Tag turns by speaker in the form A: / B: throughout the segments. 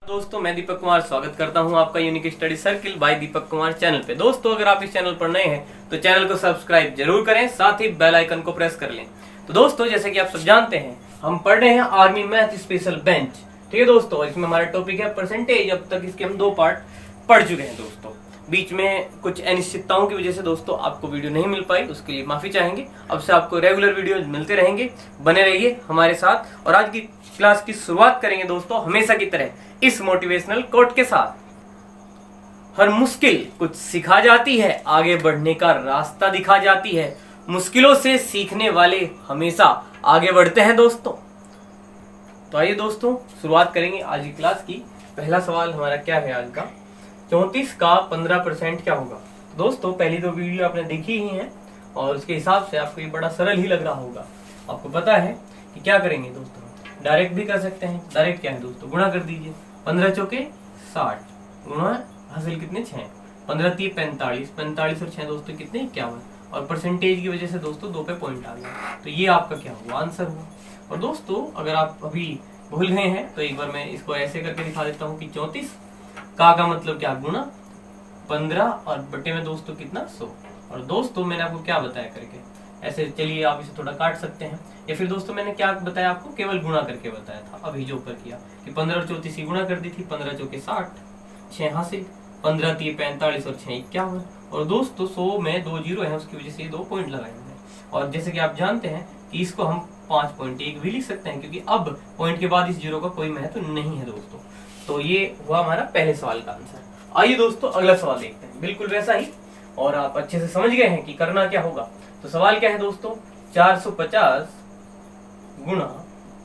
A: दोस्तों मैं दीपक कुमार स्वागत करता हूं आपका unique study circle bye Deepak Kumar channel पे। दोस्तों अगर आप इस चैनल पर नए हैं तो चैनल को सब्सक्राइब जरूर करें, साथ ही बेल आइकन को प्रेस कर लें। तो दोस्तों जैसे कि आप सब जानते हैं हम पढ़ रहे हैं आर्मी मैथ स्पेशल बेंच। ठीक है दोस्तों, इसमें हमारा टॉपिक है परसेंटेज। अब तक इसके हम 2 पार्ट पढ़ चुके हैं दोस्तों। बीच में कुछ अनिश्चितताओं की वजह से दोस्तों आपको वीडियो नहीं मिल पाई, उसके लिए माफी चाहेंगे। अब से आपको रेगुलर वीडियो मिलते रहेंगे, बने रहिए हमारे साथ। और आज की क्लास की शुरुआत करेंगे दोस्तों हमेशा की तरह इस मोटिवेशनल कोट के साथ। हर मुश्किल कुछ सिखा जाती है, आगे बढ़ने का रास्ता दिखा जाती है। मुश्किलों से सीखने वाले हमेशा आगे बढ़ते हैं दोस्तों। तो आइए दोस्तों शुरुआत करेंगे आज की क्लास की। पहला सवाल हमारा क्या है आज का, 34 का 15% क्या होगा। दोस्तों पहली 2 वीडियो आपने देखी ही हैं और उसके हिसाब से आपको ये बड़ा सरल ही लग रहा होगा। आपको पता है कि क्या करेंगे दोस्तों, डायरेक्ट भी कर सकते हैं। डायरेक्ट क्या है दोस्तों, गुणा कर दीजिए। 15 चौके 60 गुणा हासिल कितने 6, 15 3 45, 45 और 6 दोस्तों कितने 51। और परसेंटेज की वजह से दोस्तों 2 पे पॉइंट आ गया, तो ये आपका क्या हुआ, आंसर हुआ। और दोस्तों अगर आप अभी भूल गए हैं तो एक बार मैं इसको ऐसे करके दिखा देता हूँ कि 34 का मतलब क्या, गुणा 15 और बटे में दोस्तों कितना 100। और दोस्तों मैंने आपको क्या बताया करके, ऐसे चलिए आप इसे थोड़ा काट सकते हैं, या फिर दोस्तों मैंने क्या बताया आपको, केवल गुणा करके बताया था। अभी जो ऊपर किया कि 15 और 34 की गुणा कर दी थी, 15 चौके 60, 6 हासिल, 15 3 45 और 6 51। और दोस्तों 100 में 2 जीरो है, उसकी वजह से 2 पॉइंट लगाए हमने। और जैसे कि आप जानते हैं कि इसको हम 5.1 भी लिख सकते हैं, क्योंकि अब पॉइंट के बाद इस जीरो का कोई महत्व नहीं है दोस्तों। तो ये हुआ हमारा पहले सवाल का आंसर। आइए दोस्तों अगला सवाल देखते हैं, बिल्कुल वैसा ही। और आप अच्छे से समझ गए हैं कि करना क्या होगा। तो सवाल क्या है दोस्तों, 450 गुणा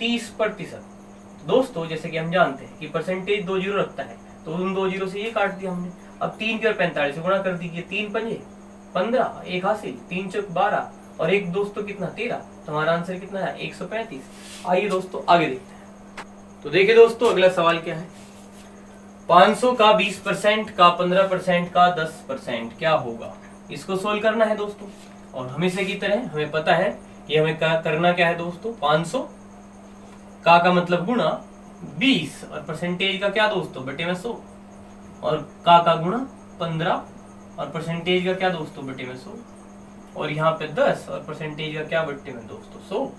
A: 30%। दोस्तों जैसे कि हम जानते हैं कि परसेंटेज 2 जीरो रखता है, तो उन 2 जीरो से ये काट दिया हमने। अब 3 के और 45 से गुणा कर दीजिए, 3 पंजे 15, 1 हासिल, 3 चौक 12 और 1 दोस्तों कितना 13। तो हमारा आंसर कितना है 135। आइए दोस्तों आगे देखते हैं। तो देखिए दोस्तों अगला सवाल क्या है, 500 का 20% का 15% का 10% क्या होगा। इसको सोल्व करना है दोस्तों। और हमेशा की तरह हमें पता है कि हमें करना क्या है दोस्तों, 500 का मतलब गुणा 20 और परसेंटेज का क्या दोस्तों, बटे में 100। और का गुणा 15 और परसेंटेज का क्या दोस्तों, बटे में 100। और यहाँ पे 10 और परसेंटेज का क्या, बटे में दोस्तों 100।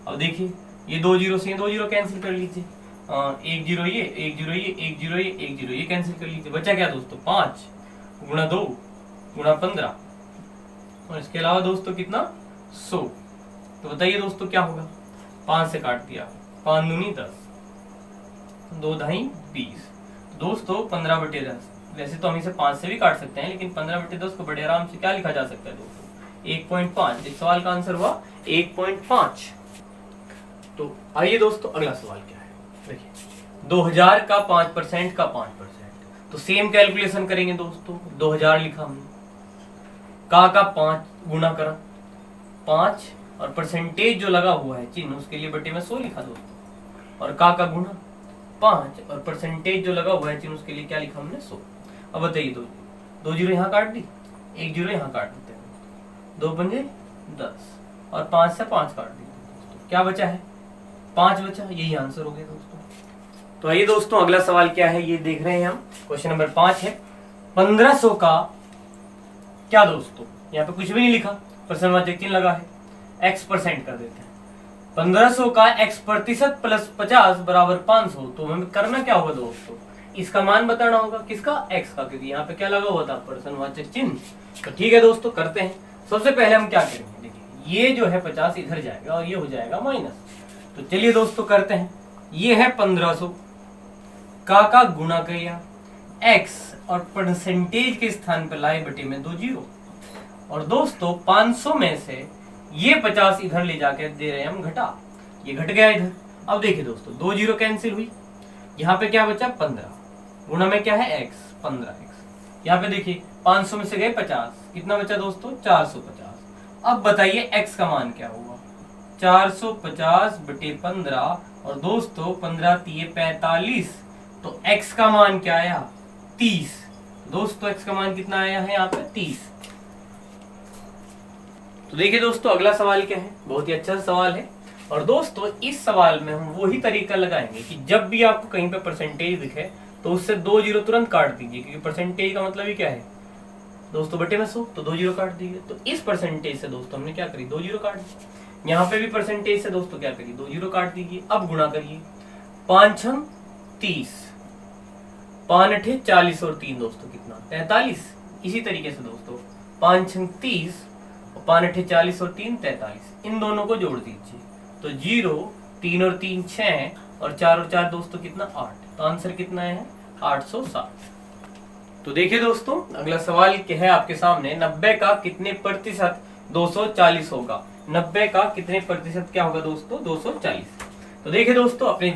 A: अब देखिए ये 2 जीरो से 2 जीरो कैंसिल कर लीजिए, 1 जीरो ये, 1 जीरो ये, 1 जीरो ये, 1 जीरो ये कैंसिल कर लीजिए। बचा क्या दोस्तों, 5 गुणा 2 गुणा 15 और इसके अलावा दोस्तों कितना 100। तो बताइए दोस्तों क्या होगा, 5 से काट दिया, 5 दूनी 10, 2 ढाई 20। दोस्तों 15 बटे 10, वैसे तो हम इसे 5 से भी काट सकते हैं, लेकिन 15 बटे 10 को बड़े आराम से क्या लिखा जा सकता है दोस्तों, 1.5। इस सवाल का आंसर हुआ 1.5। तो आइए दोस्तों अगला सवाल क्या है, देखिए 2000 का 5% का 5%। तो सेम कैलकुलेशन करेंगे दोस्तों। 2000 लिखा हमने, का 5 गुणा करा 5 और परसेंटेज जो लगा हुआ है चिन्ह, उसके लिए बटे में 100 लिखा दोस्तों। और का गुणा 5 और परसेंटेज जो लगा हुआ है चिन्ह, उसके लिए क्या लिखा हमने 100। अब बताइए 2 जीरो यहाँ काट दी, 1 जीरो यहाँ काट देते हैं, 2 पंजे 10 और 5 से 5 काट दी दोस्तों, क्या बचा है 5 बचा। यही आंसर हो गया दोस्तों। तो आइए दोस्तों अगला सवाल क्या है, ये देख रहे हैं हम, क्वेश्चन नंबर 5 है, 1500 का क्या दोस्तों, यहाँ पे कुछ भी नहीं लिखा, प्रश्नवाचक चिन्ह लगा है, x% कर देते हैं। 1500 का x% प्लस 50 बराबर 500। तो हमें करना क्या होगा दोस्तों, इसका मान बताना होगा, किसका, x का, क्योंकि यहाँ पे क्या लगा हुआ था, प्रश्नवाचक चिन्ह। तो ठीक है दोस्तों करते हैं। सबसे पहले हम क्या करेंगे, देखिए ये जो है 50 इधर जाएगा और ये हो जाएगा माइनस। तो चलिए दोस्तों करते हैं। ये है 1500 का गुणा किया x और परसेंटेज के स्थान पर लाए बटे में 2 जीरो। और दोस्तों 500 में से ये 50 इधर ले जाकर दे रहे हैं हम घटा, ये घट गया इधर। अब देखिए दोस्तों 2 जीरो कैंसिल हुई, यहाँ पे क्या बचा 15, गुणा में क्या है x 15x। यहाँ पे देखिए 500 में से गए 50, कितना बचा दोस्तों 450। अब बताइए x का मान क्या होगा, 450 बटे 15 और दोस्तों 15 3 45। तो x का मान क्या आया 30। दोस्तों x का मान कितना आया है यहाँ पे 30। तो देखिए दोस्तों अगला सवाल क्या है, बहुत ही अच्छा सवाल है। और दोस्तों इस सवाल में हम वही तरीका लगाएंगे कि जब भी आपको कहीं पे परसेंटेज दिखे तो उससे 2 जीरो तुरंत काट दीजिए, क्योंकि परसेंटेज का मतलब ही क्या है दोस्तों, बटे में 100, तो 2 जीरो काट दीजिए। तो इस परसेंटेज से दोस्तों हमने क्या करी, 2 जीरो काट दी। यहाँ पे भी परसेंटेज से दोस्तों क्या करिए, 2 जीरो काट दीजिए। अब गुणा करिए, 5 छंग 30, 5 अठे 40 और 3 दोस्तों कितना 43। इसी तरीके से दोस्तों 5 छंग 30 और 5 अठे 40 और 3 43, इन दोनों को जोड़ दीजिए। तो 0, 3 और 3 6 और 4 और 4 दोस्तों कितना 8। तो आंसर कितना है 860। तो देखिए दोस्तों, अगला सवाल क्या है आपके सामने, 90 का कितने प्रतिशत 240 होगा। 90 का कितने प्रतिशत क्या होगा दोस्तों, 240। तो देखिए दोस्तों, अपने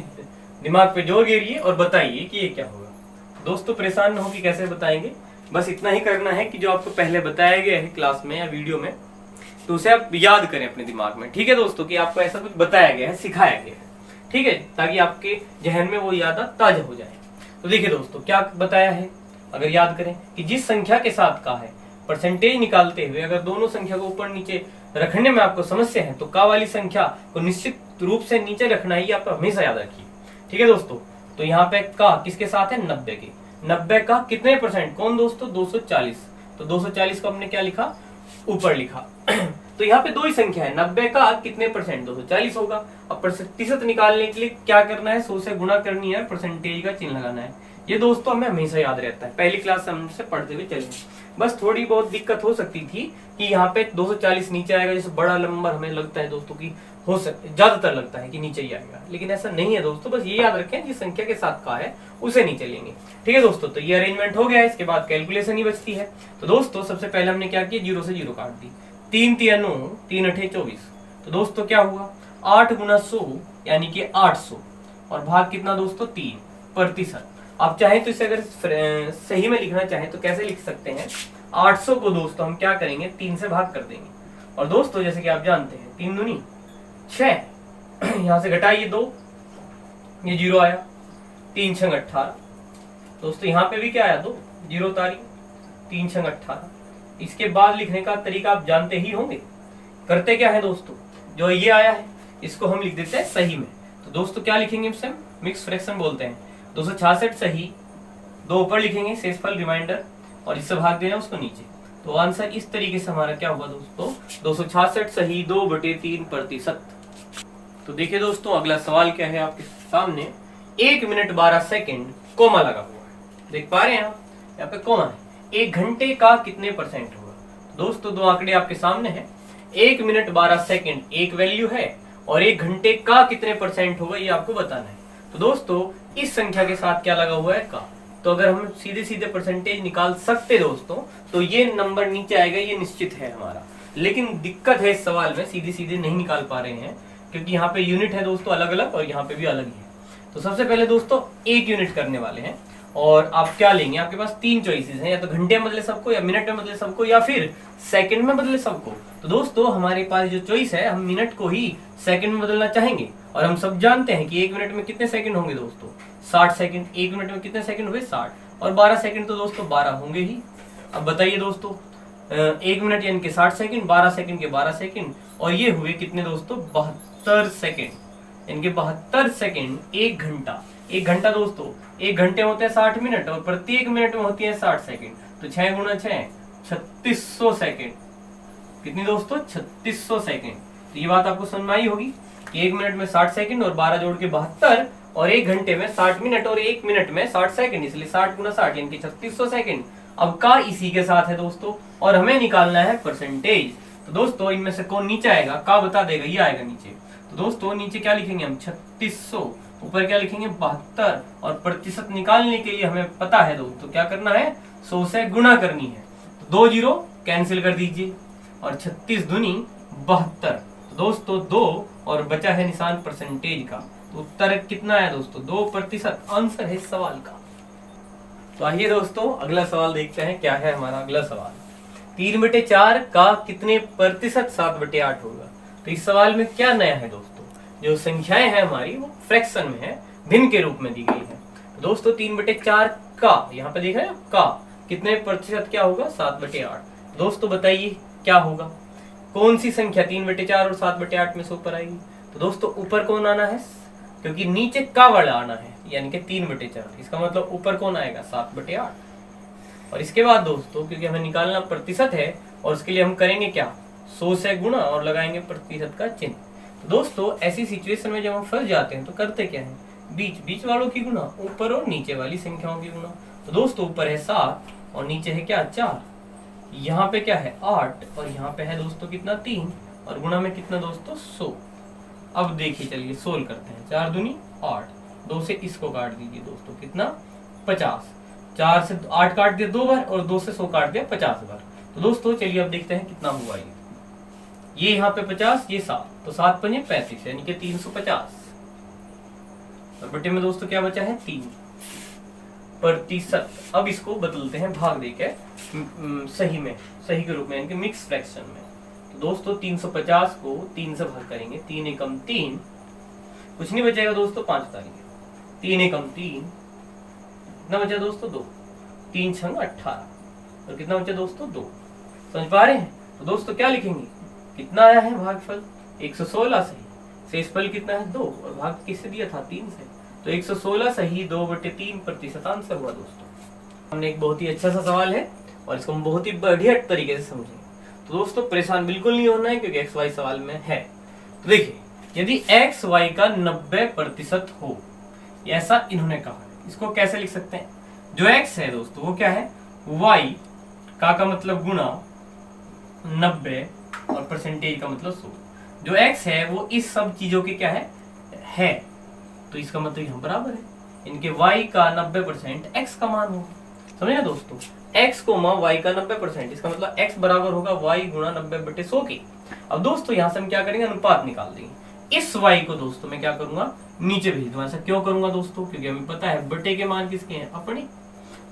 A: दिमाग पे जोर गेरिए और बताइए कि ये क्या होगा। दोस्तों परेशान न हो कि कैसे बताएंगे, बस इतना ही करना है कि जो आपको पहले बताया गया है क्लास में या वीडियो में, तो उसे आप याद करें अपने दिमाग में। ठीक है दोस्तों, कि आपको ऐसा कुछ बताया गया है, सिखाया गया है, ठीक है, ताकि आपके जहन में वो याद ताजा हो जाए। तो देखिए दोस्तों, क्या बताया है, अगर याद करें कि जिस संख्या के साथ का है परसेंटेज निकालते हुए अगर दोनों संख्या को ऊपर नीचे रखने में आपको समस्या है, तो का वाली संख्या को निश्चित रूप से नीचे रखना ही आप हमेशा याद रखिए। ठीक है दोस्तों, तो यहाँ पे का किसके साथ है, 90 के। 90 का कितने परसेंट, कौन दोस्तों, 240। तो 240 को हमने क्या लिखा, ऊपर लिखा। तो यहाँ पे 2 ही संख्या है, 90 का कितने परसेंट, 240 होगा। अब प्रतिशत निकालने के लिए क्या करना है, 100 से गुणा करनी है, परसेंटेज का चिन्ह लगाना है। ये दोस्तों हमें हमेशा याद रहता है, पहली क्लास से हमसे पढ़ते हुए चले। बस थोड़ी बहुत दिक्कत हो सकती थी कि यहाँ पे 240 नीचे आएगा, जैसे बड़ा नंबर हमें लगता है दोस्तों कि हो सकता है, ज्यादातर लगता है कि नीचे ही आएगा, लेकिन ऐसा नहीं है दोस्तों। बस ये याद रखें जिस संख्या के साथ का है उसे नीचे लेंगे। ठीक है दोस्तों, तो ये अरेंजमेंट हो गया है, इसके बाद कैलकुलेशन ही बचती है। तो दोस्तों सबसे पहले हमने क्या किया, 0 से 0 काट दी, 3 3 3 अठे 24। तो दोस्तों क्या हुआ, 8 गुना 100 यानी कि 800, और भाग कितना दोस्तों, 3 प्रतिशत। आप चाहें तो इसे अगर सही में लिखना चाहें तो कैसे लिख सकते हैं, 800 को दोस्तों हम क्या करेंगे, 3 से भाग कर देंगे। और दोस्तों जैसे कि आप जानते हैं 3 दूनी 6, यहां से घटाइए 2, ये 0 आया, 3 छंग 18। दोस्तों यहाँ पे भी क्या आया, 2 0 तारी, 3 छंग 18। इसके बाद लिखने का तरीका आप जानते ही होंगे, करते क्या है दोस्तों, जो ये आया है इसको हम लिख देते हैं सही में। तो दोस्तों क्या लिखेंगे, इसे मिक्स फ्रैक्शन बोलते हैं। 266 सही, 2 ऊपर लिखेंगे शेषफल रिमाइंडर, और इससे भाग देना उसको नीचे। तो आंसर इस तरीके से हमारा क्या होगा दोस्तों, 266 सही 2/3 प्रतिशत। तो देखिए दोस्तों, अगला सवाल क्या है आपके सामने, 1 मिनट 12 सेकंड कोमा लगा हुआ है, देख पा रहे हैं आप, यहाँ पे कोमा है। 1 घंटे का कितने परसेंट होगा। दोस्तों 2 आंकड़े आपके सामने हैं, 1 मिनट 12 सेकंड एक वैल्यू है, और 1 घंटे का कितने परसेंट होगा ये आपको बताना है। तो दोस्तों इस संख्या के साथ क्या लगा हुआ है, का। तो अगर हम सीधे सीधे परसेंटेज निकाल सकते दोस्तों, तो ये नंबर नीचे आएगा, ये निश्चित है हमारा। लेकिन दिक्कत है इस सवाल में, सीधे सीधे नहीं निकाल पा रहे हैं, क्योंकि यहाँ पे यूनिट है दोस्तों अलग अलग, और यहाँ पे भी अलग ही है। तो सबसे पहले दोस्तों 1 यूनिट करने वाले हैं, और आप क्या लेंगे, आपके पास 3 चॉइसेस हैं, या तो घंटे में बदले सबको, या मिनट में बदले सबको, या फिर सेकंड में बदले सबको। तो दोस्तों हमारे पास जो चॉइस है, हम मिनट को ही सेकंड में बदलना चाहेंगे, और हम सब जानते हैं कि 1 मिनट में कितने सेकंड होंगे दोस्तों, 60 सेकंड। 1 मिनट में कितने सेकंड हुए, 60, और 12 सेकंड तो दोस्तों 12 होंगे ही। अब बताइए दोस्तों, 1 मिनट यानी कि 60 सेकंड, 12 सेकंड के 12 सेकंड, और ये हुए कितने दोस्तों, 72 सेकंड, यानी कि 72 सेकंड 1 घंटा। 1 घंटा दोस्तों 1 घंटे होते हैं 60 मिनट, और प्रत्येक मिनट में होती है 60 सेकंड। तो 6 गुना 6 3600 सेकंड, कितनी दोस्तों, 3600 सेकंड। तो ये बात आपको समझ में आई होगी कि 1 मिनट में 60 सेकंड और 12 जोड़ के 72, और 1 घंटे में 60 मिनट और 1 मिनट में 60 सेकंड, इसलिए 60 गुना 60 यानी कि 3600 सेकंड। अब का इसी के साथ है दोस्तों, और हमें निकालना है परसेंटेज। तो दोस्तों इनमें से कौन नीचे आएगा, का बता देगा, ये आएगा नीचे। तो दोस्तों नीचे क्या लिखेंगे हम, 3600, ऊपर क्या लिखेंगे 72, और प्रतिशत निकालने के लिए हमें पता है दोस्तों क्या करना है, 100 से गुणा करनी है। तो 2 जीरो कैंसिल कर दीजिए, और 36 दूनी 72। तो दोस्तों 2 और बचा है निशान परसेंटेज का, तो उत्तर कितना है दोस्तों, 2% आंसर है इस सवाल का। तो आइए दोस्तों अगला सवाल देखते हैं, क्या है हमारा अगला सवाल, 3/4 का कितने प्रतिशत 7/8 होगा। तो इस सवाल में क्या नया है दोस्तों, जो संख्याएं हैं हमारी वो फ्रैक्शन में है, भिन्न के रूप में दी गई है। तो दोस्तों 3/4 का, यहाँ पे देख रहे हैं का कितने प्रतिशत क्या होगा, 7/8। दोस्तों बताइए क्या होगा, कौन सी संख्या 3/4 और 7/8 में से ऊपर आएगी। तो दोस्तों ऊपर कौन आना है, क्योंकि नीचे का वाला आना है, यानी कि 3/4। इसका मतलब ऊपर कौन आएगा, 7/8। और इसके बाद दोस्तों क्योंकि हमें निकालना प्रतिशत है और उसके लिए हम करेंगे क्या, 100 से गुणा और लगाएंगे प्रतिशत का चिन्ह। तो दोस्तों ऐसी सिचुएशन में जब हम फंस जाते हैं तो करते क्या है, बीच वालों की गुणा, ऊपर और नीचे वाली संख्याओं की गुणा। तो दोस्तों ऊपर है 7 और नीचे है क्या 4, यहाँ पे क्या है 8 और यहाँ पे है दोस्तों कितना 3 और गुणा में कितना दोस्तों 100। अब देखिए चलिए सोल्व करते हैं। 4 दूनी 8, 2 से इसको काट दीजिए दोस्तों, कितना 50। 4 से 8 काट दिया 2 बार और 2 से 100 काट दिया 50 बार। तो दोस्तों चलिए अब देखते हैं कितना हुआ ये यहाँ पे 50, ये 7, तो 7 पंजे 35 यानी कि 350। और बटे में दोस्तों क्या बचा है 3%। अब इसको बदलते हैं भाग देकर सही के रूप में, यानी कि मिक्स फ्रैक्शन में। तो दोस्तों 350 को 3 से भाग करेंगे, 3 एकम 3, कुछ नहीं बचेगा दोस्तों 5 तारीख, 3 एकम 3, कितना बचा दोस्तों 2, 3 छंग 18 और कितना बचा दोस्तों 2। समझ पा रहे हैं। तो दोस्तों क्या लिखेंगे, कितना आया है भागफल 116 सही, शेषफल कितना है 2 और भाग किससे दिया था 3 से, तो 116 सही 2/3% आंसर हुआ दोस्तों। हमने एक बहुत ही अच्छा सा सवाल है और इसको हम बहुत ही बढ़िया तरीके से समझेंगे। तो दोस्तों परेशान बिल्कुल नहीं होना है क्योंकि XY सवाल में है। तो देखिए यदि XY का 90% हो, ऐसा इन्होंने कहा है, इसको कैसे लिख सकते हैं, जो X है दोस्तों वो क्या है, Y का मतलब गुणा 90 और परसेंटेज का मतलब 100। जो X है वो इस सब चीजों के क्या है, तो इसका मतलब यहाँ बराबर है, इनके Y का 90% X का मान होगा। समझे ना दोस्तों, X को Y का 90%, इसका मतलब X बराबर होगा Y गुणा 90/100 के। अब दोस्तों यहाँ से हम क्या करेंगे, अनुपात निकाल देंगे। इस Y को दोस्तों मैं क्या करूंगा, नीचे भेज दूंगा। ऐसा क्यों करूंगा दोस्तों, क्योंकि हमें पता है बटे के मान किसके हैं, अपने।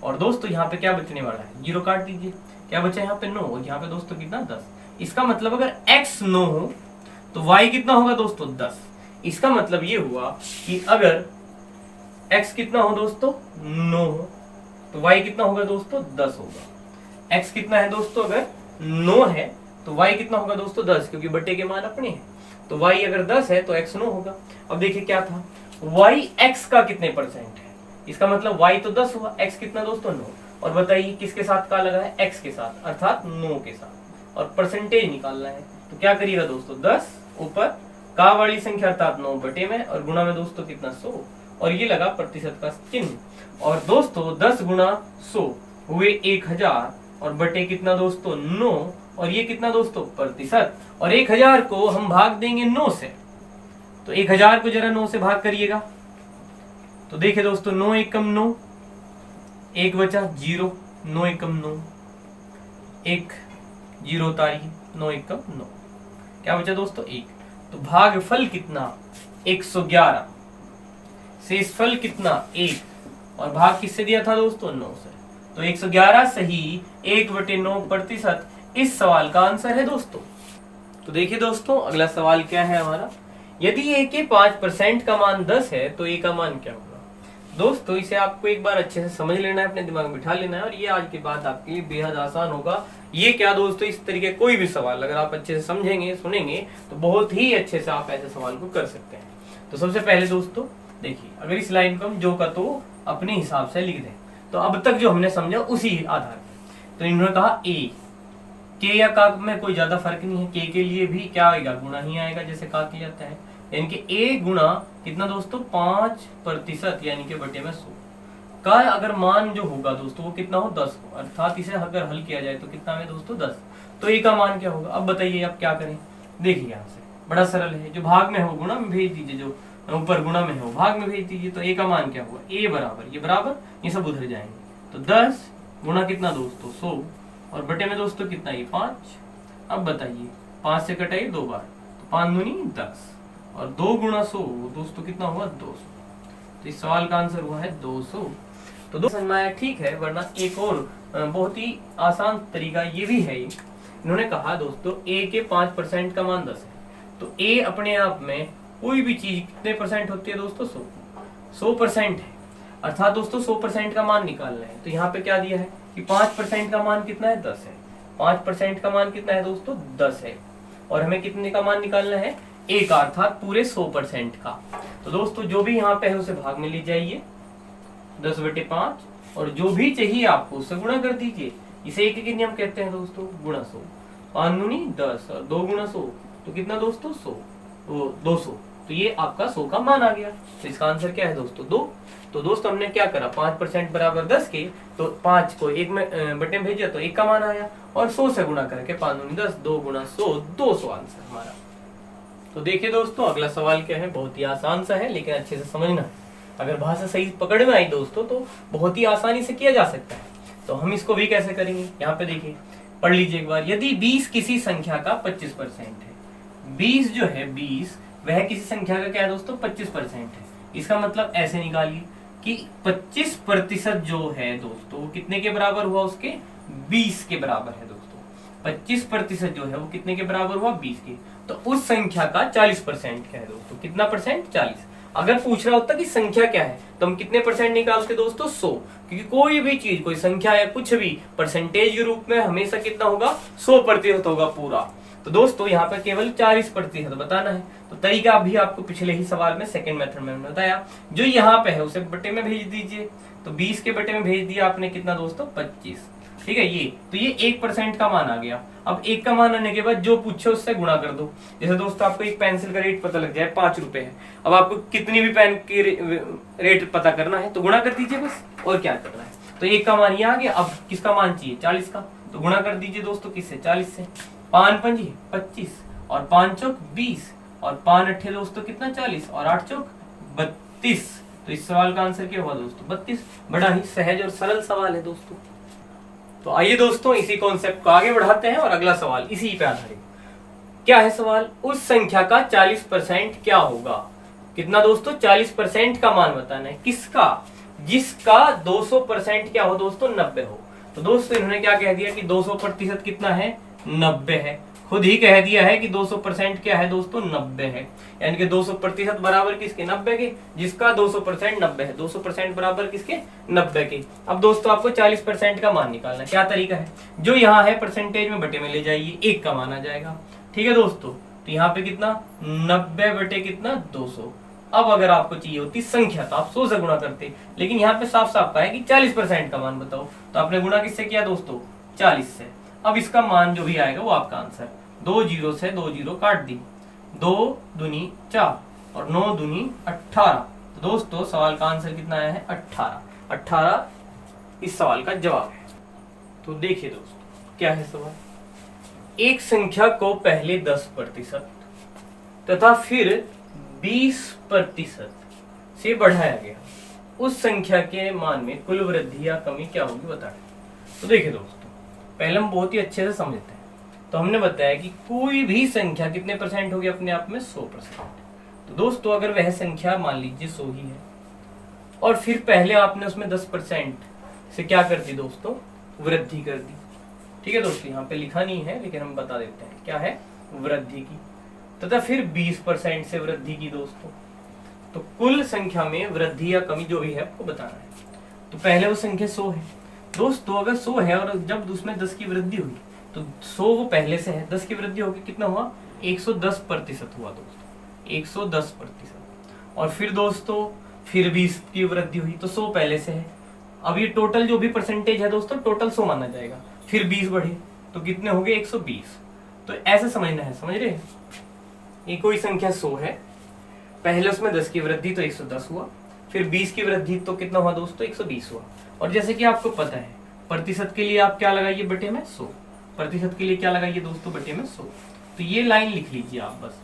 A: और दोस्तों यहाँ पे क्या बचने वाला है, 0 काट दीजिए, क्या बचा यहाँ पे 9 और यहाँ पे दोस्तों कितना 10। इसका मतलब अगर X 9 हो तो Y कितना होगा दोस्तों 10। इसका मतलब ये हुआ कि अगर X कितना हो दोस्तों 9 हो तो Y कितना होगा दोस्तों 10 होगा। X कितना है दोस्तों, अगर 9 है तो Y कितना होगा दोस्तों 10, क्योंकि बटे के मान अपने हैं। तो Y अगर 10 है तो X 9 होगा। अब देखिए क्या था, Y X का कितने परसेंट है, इसका मतलब Y तो 10 हुआ, X कितना दोस्तों 9। और बताइए किसके साथ का लगा है, X के साथ अर्थात 9 के साथ, और परसेंटेज निकालना है। तो क्या करिएगा दोस्तों, 10 ऊपर का वाली संख्या अर्थात 9 बटे में और गुणा में दोस्तों कितना 100, और ये लगा प्रतिशत का चिन्ह। और दोस्तों 10 गुणा 100 हुए 1000 और बटे कितना दोस्तों 9, और ये कितना दोस्तों प्रतिशत। और 1000 को हम भाग देंगे 9 से, तो 1000 को जरा 9 से भाग करिएगा। तो देखिए दोस्तों 9 एकम 9, 1 बचा 0, 9 एकम 9, 1 0 तारी 9 एकम 9, क्या बचा दोस्तों 1। तो भागफल कितना 111, शेषफल कितना 1 और भाग किससे दिया था दोस्तों 9 से। तो 111 सही 1/9% इस सवाल का आंसर है दोस्तों। तो देखिए दोस्तों अगला सवाल क्या है हमारा, यदि A के 5% का मान 10 है तो A का मान क्या होगा। दोस्तों इसे आपको एक बार अच्छे से समझ लेना है, अपने दिमाग में बिठा लेना है, और ये आज के बाद आपके लिए बेहद आसान होगा। ये क्या दोस्तों, इस तरीके कोई भी सवाल अगर आप अच्छे से समझेंगे सुनेंगे तो बहुत ही अच्छे से आप ऐसे सवाल को कर सकते हैं। तो सबसे पहले दोस्तों देखिए, अगर इस लाइन को हम जो का तो अपने हिसाब से लिख दें, तो अब तक जो हमने समझा उसी आधार पर। तो इन्होंने कहा ए, के या का में कोई ज्यादा फर्क नहीं है, के लिए भी क्या आएगा, गुणा ही आएगा जैसे का किया जाता है, यानी कि ए गुणा कितना दोस्तों 5% यानी कि बटे में 100 का अगर मान जो होगा दोस्तों वो कितना हो 10 हो, अर्थात इसे अगर हल किया जाए तो कितना है दोस्तों 10। तो ए का मान क्या होगा, अब बताइए आप क्या करें। देखिए यहाँ से बड़ा सरल है, जो भाग में हो गुणा में भेज दीजिए, जो ऊपर गुणा में हो भाग में भेज दीजिए। तो ए का मान क्या हुआ, ए बराबर ये बराबर ये सब उधर जाएंगे। तो 10 गुणा कितना दोस्तों 100 और बटे में दोस्तों कितना ये 5। अब बताइए 5 से कटाइए 2 बार, तो 5 दूनी 10 और 2 गुणा 100 दोस्तों कितना हुआ 200। तो इस सवाल का आंसर हुआ है 200। तो दोस्तों समझ में आया, ठीक है, वरना एक और बहुत ही आसान तरीका ये भी है। इन्होंने कहा दोस्तों ए के 5% का मान 10 है, तो ए अपने आप में कोई भी चीज कितने परसेंट होती है दोस्तों 100% है, अर्थात दोस्तों 100% का मान निकालना है। तो यहाँ पे क्या दिया है कि 5% का मान कितना है 10 है, 5% का मान कितना है दोस्तों 10 है, और हमें कितने का मान निकालना है 1 अर्थात पूरे 100% का। तो दोस्तों जो भी यहाँ पे है उसे भाग में ले जाइए 10/5 और जो भी चाहिए आपको उससे गुणा कर दीजिए। इसे एक के नियम कहते हैं दोस्तों, गुणा 100। 5 दूनी 10 और 2 गुणा 100 तो कितना दोस्तों 100, तो 200। तो ये आपका 100 का मान आ गया। तो इसका आंसर क्या है दोस्तों 2। तो दोस्तों हमने क्या करा, 5% बराबर 10 के, तो 5 को 1 में बटे में भेजा तो 1 का मान आया और 100 से गुणा करके 5 दूनी 10, 2 गुणा 100, 200 आंसर हमारा। तो देखिए दोस्तों अगला सवाल क्या है, बहुत ही आसान सा है लेकिन अच्छे से समझना है। अगर भाषा सही पकड़ में आई दोस्तों तो बहुत ही आसानी से किया जा सकता है। तो हम इसको भी कैसे करेंगे, यहाँ पे देखिए पढ़ लीजिए एक बार। यदि 20 किसी संख्या का 25% है, 20 जो है 20 वह किसी संख्या का क्या है दोस्तों 25% है। इसका मतलब ऐसे निकालिए कि 25% जो है दोस्तों वो कितने के बराबर हुआ, उसके 20 के बराबर है दोस्तों। 25% जो है वो कितने के बराबर हुआ 20 के। तो उस संख्या का 40% क्या है दोस्तों, कितना परसेंट 40। अगर पूछ रहा होता कि संख्या क्या है तो हम कितने परसेंट निकालते दोस्तों 100, क्योंकि कोई भी चीज कोई संख्या या कुछ भी परसेंटेज के रूप में हमेशा कितना होगा 100% होगा पूरा। तो दोस्तों यहाँ पर केवल 40% बताना है। तो तरीका भी आपको पिछले ही सवाल में सेकंड मेथड में बताया, जो यहाँ पे है उसे बटे में भेज दीजिए। तो 20 के बटे में भेज दिया आपने कितना दोस्तों 25, ठीक है ये। तो ये 1% का मान आ गया। अब 1 का मान आने के बाद जो पूछे उससे गुणा कर दो। जैसे दोस्तों आपको एक पेंसिल का रेट पता लग जाए 5 रुपए है, अब आपको कितनी भी पेन की रेट पता करना है तो गुणा कर दीजिए बस, और क्या करना है। तो 1 का मान ये आ गया। अब किसका मान चाहिए 40 का, तो गुणा कर दीजिए दोस्तों किससे 40 से। 5 पंजी 25 और 5 चौक 20 और 5 अट्ठे दोस्तों कितना 40 और 8 चौक 32। तो इस सवाल का आंसर क्या हुआ दोस्तों 32। बड़ा ही सहज और सरल सवाल है दोस्तों। तो आइए दोस्तों इसी कॉन्सेप्ट को आगे बढ़ाते हैं और अगला सवाल इसी पे आधारित। क्या है सवाल, उस संख्या का 40% क्या होगा। कितना दोस्तों 40% का मान बताना है। किसका, जिसका 200% क्या हो दोस्तों 90 हो। तो दोस्तों इन्होंने क्या कह दिया कि 200% कितना है 90 है। खुद ही कह दिया है कि 200% क्या है दोस्तों 90 है, यानी कि 200% बराबर किसके 90 के, जिसका 200% 90 है। 200% बराबर किसके 90 के। अब दोस्तों आपको 40% का मान निकालना है। क्या तरीका है, जो यहाँ है परसेंटेज में बटे में ले जाइए, 1 का मान आ जाएगा, ठीक है दोस्तों। तो यहाँ पे कितना 90 बटे कितना 200। अब अगर आपको चाहिए होती संख्या तो आप 100 से गुणा करते, लेकिन यहाँ पे साफ साफ कहा है कि 40% का मान बताओ। तो आपने गुणा किससे किया दोस्तों 40 से। अब इसका मान जो भी आएगा वो आपका आंसर। 2 जीरो से 2 जीरो काट दी, 2 दूनी 4 और 9 दूनी 18। तो दोस्तों सवाल का आंसर कितना आया है 18 इस सवाल का जवाब है। तो देखिए दोस्तों क्या है सवाल, एक संख्या को पहले 10% तथा फिर 20% से बढ़ाया गया, उस संख्या के मान में कुल वृद्धि या कमी क्या होगी बताएं। तो देखिए दोस्तों पहले हम बहुत ही अच्छे से समझते हैं। तो हमने बताया कि कोई भी संख्या कितने परसेंट होगी अपने आप में 100%। तो दोस्तों अगर वह संख्या मान लीजिए 100 ही है और फिर पहले आपने उसमें 10% से क्या कर दी दोस्तों वृद्धि कर दी, ठीक है दोस्तों। यहाँ पे लिखा नहीं है लेकिन हम बता देते हैं क्या है वृद्धि की, तथा फिर 20% से वृद्धि की दोस्तों। तो कुल संख्या में वृद्धि या कमी जो भी है आपको बताना है। तो पहले वो संख्या 100 है दोस्तों, अगर 100 है और जब उसमें 10 की वृद्धि हुई तो 100 वो पहले से है, 10 की वृद्धि होगी कितना हुआ 110% हुआ दोस्तों, 110%। और फिर दोस्तों फिर 20 की वृद्धि हुई तो 100 पहले से है। अब ये टोटल जो भी परसेंटेज है दोस्तों टोटल 100 माना जाएगा। फिर 20 बढ़े तो कितने हो गए 120। तो ऐसे समझना है, समझ रहे हैं। ये कोई संख्या 100 है, पहले उसमें 10 की वृद्धि तो 110 हुआ, फिर 20 की वृद्धि तो कितना हुआ दोस्तों 120 हुआ। और जैसे कि आपको पता है प्रतिशत के लिए आप क्या लगाइए बटे में 100, प्रतिशत के लिए क्या लगाइए दोस्तों बटे में 100। तो ये लाइन लिख लीजिए आप बस,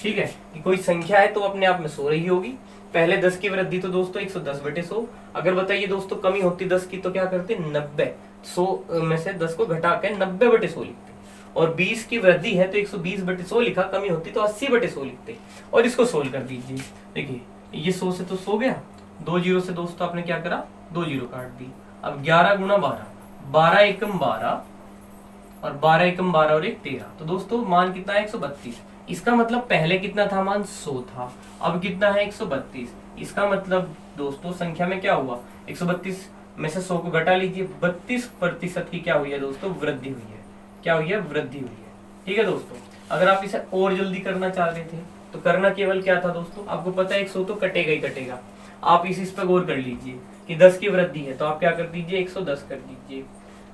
A: ठीक है। कि कोई संख्या है तो अपने आप में 100 रही होगी, पहले 10 की वृद्धि तो दोस्तों 110 बटे 100। अगर बताइए दोस्तों कमी होती 10 की तो क्या करते 90, 100 में से 10 को घटा के 90 बटे 100 लिखते। और 20 की वृद्धि है तो 120 बटे 100 लिखा, कमी होती तो 80 बटे 100 लिखते। और इसको सोल्व कर दीजिए, देखिए ये 100 से तो 100 गया, 2 जीरो से दोस्तों आपने क्या करा 2 जीरो काट दी। अब 11 गुणा 12, 12 एकम 12 और 12 एकम 12 और 1 13। तो दोस्तों मान कितना है 132। इसका मतलब पहले कितना था मान 100 था, अब कितना है 132। इसका मतलब दोस्तों संख्या में क्या हुआ 132 में से 100 को घटा लीजिए, 32% की क्या हुई है दोस्तों वृद्धि हुई है। क्या हुई है वृद्धि हुई है, ठीक है दोस्तों। अगर आप इसे और जल्दी करना चाह रहे थे तो करना केवल क्या था दोस्तों, आपको पता है 100 तो कटेगा ही कटेगा। आप इस पर गौर कर लीजिए कि 10 की वृद्धि है तो आप क्या कर दीजिए 110 कर दीजिए,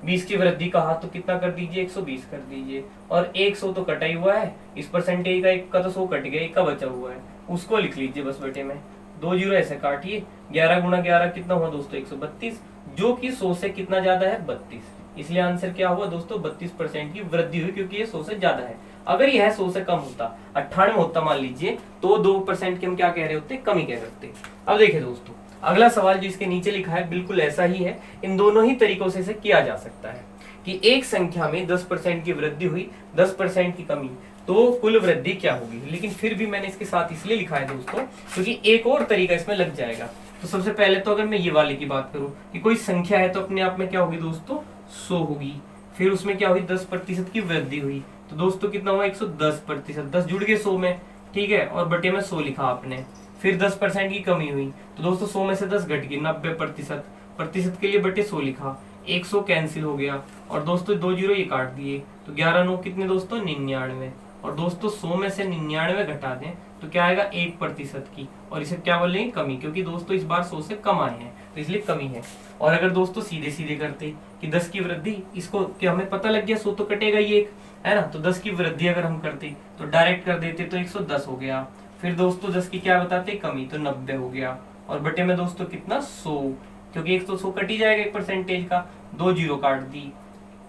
A: 20 की वृद्धि कहा तो कितना कर दीजिए 120 कर दीजिए, और 100 तो कटा ही हुआ है, इस परसेंटेज का एक का तो 100 कट गया, एक का बचा हुआ है उसको लिख लीजिए बस बेटे में, 2 जीरो ऐसे काटिए, 11 गुना 11 कितना हुआ दोस्तों 132, जो कि 100 से कितना ज्यादा है 32, इसलिए आंसर क्या हुआ दोस्तों 32% की वृद्धि हुई, क्योंकि ये 100 से ज्यादा है। अगर यह 100 से कम होता 98 होता मान लीजिए, तो 2% की हम क्या कह रहे होते, कमी कह रहे होते। अब देखिए दोस्तों अगला सवाल जो इसके नीचे लिखा है बिल्कुल ऐसा ही है, इन दोनों ही तरीकों से इसे किया जा सकता है कि एक संख्या में 10% की वृद्धि हुई, 10% की कमी, तो कुल वृद्धि क्या होगी। लेकिन फिर भी मैंने इसके साथ इसलिए लिखा है दोस्तों क्योंकि एक और तरीका इसमें लग जाएगा। तो सबसे पहले तो अगर मैं ये वाले की बात करूं कि कोई संख्या है तो अपने आप में क्या होगी दोस्तों 100 होगी, फिर उसमें क्या हुई 10% की वृद्धि हुई, तो दोस्तों कितना हुआ 110%, 10 जुड़ गए 100 में, ठीक है, और बटे में 100 लिखा आपने। फिर 10% की कमी हुई तो दोस्तों 100 में से 10 घट गई 90%, प्रतिशत के लिए बटे 100 लिखा, 100 कैंसिल हो गया, और दोस्तों 2 जीरो ये काट दिए, तो 11 9 कितने दोस्तों 99, और दोस्तों 100 में से 99 घटा दें तो क्या आएगा 1% की, और इसे क्या बोलेंगे कमी, क्योंकि दोस्तों इस बार 100 से कम आए हैं तो इसलिए कमी है। और अगर दोस्तों सीधे सीधे करते कि 10 की वृद्धि, इसको क्या हमें पता लग गया 100 तो कटेगा ही एक, है ना, तो 10 की वृद्धि अगर हम करते तो डायरेक्ट कर देते तो 110 हो गया, फिर दोस्तों 10 की क्या बताते कमी, तो 90 हो गया, और बटे में दोस्तों कितना 100, क्योंकि 100 कट ही जाएगा एक परसेंटेज का, 2 जीरो काट दी,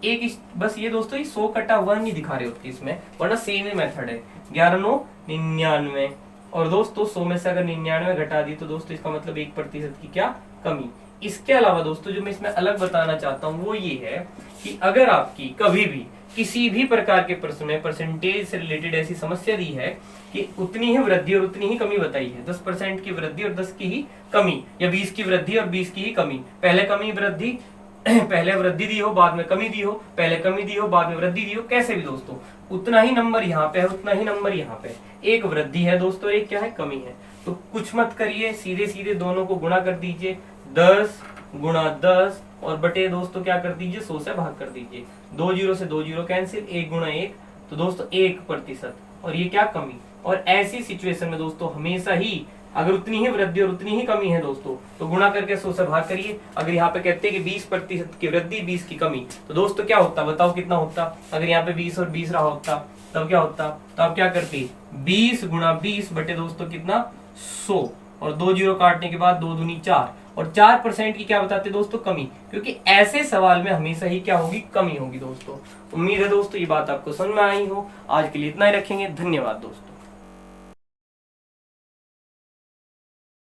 A: एक बस ये दोस्तों ये 100 कटा हुआ नहीं दिखा रहे होते इसमें, वरना सेम ही मेथड है, 11 9 99, और दोस्तों 100 में से अगर 99 घटा दी तो दोस्तों इसका मतलब 1% की क्या कमी। इसके अलावा दोस्तों जो मैं इसमें अलग बताना चाहता हूँ वो ये है कि अगर आपकी कभी भी किसी भी प्रकार के प्रश्न में परसेंटेज से रिलेटेड ऐसी समस्या दी है कि उतनी ही वृद्धि और उतनी ही कमी बताई है, 10% की वृद्धि और 10 की ही कमी, या 20 की वृद्धि और 20 की ही कमी, पहले कमी वृद्धि पहले वृद्धि दी हो बाद में कमी दी हो, पहले कमी दी हो बाद में वृद्धि दी हो, कैसे भी दोस्तों उतना ही नंबर यहाँ पे है, उतना ही नंबर यहाँ पे, एक वृद्धि है दोस्तों एक क्या है कमी है, तो कुछ मत करिए, सीधे सीधे दोनों को गुणा कर दीजिए, 10 गुणा 10 और बटे दोस्तों क्या कर दीजिए 100 से भाग कर दीजिए, 2 जीरो से 2 जीरो कैंसिल, 1 गुणा 1 तो दोस्तों 1%, और ये क्या कमी। और ऐसी सिचुएशन में दोस्तों हमेशा ही अगर उतनी ही वृद्धि और उतनी ही कमी है दोस्तों तो गुणा करके 100 से भाग करिए। अगर यहाँ पे कहते हैं कि 20% की वृद्धि 20 की कमी, तो दोस्तों क्या होता बताओ कितना होता, अगर यहाँ पे 20 और 20 रहा होता तब क्या होता, तो आप क्या करते 20 गुणा 20 बटे दोस्तों कितना 100, और 2 जीरो काटने के बाद 2 दूनी 4, और 4% की क्या बताते दोस्तों कमी, क्योंकि ऐसे सवाल में हमेशा ही क्या होगी कमी होगी दोस्तों। उम्मीद है दोस्तों ये बात आपको समझ में आई हो। आज के लिए इतना ही रखेंगे, धन्यवाद दोस्तों।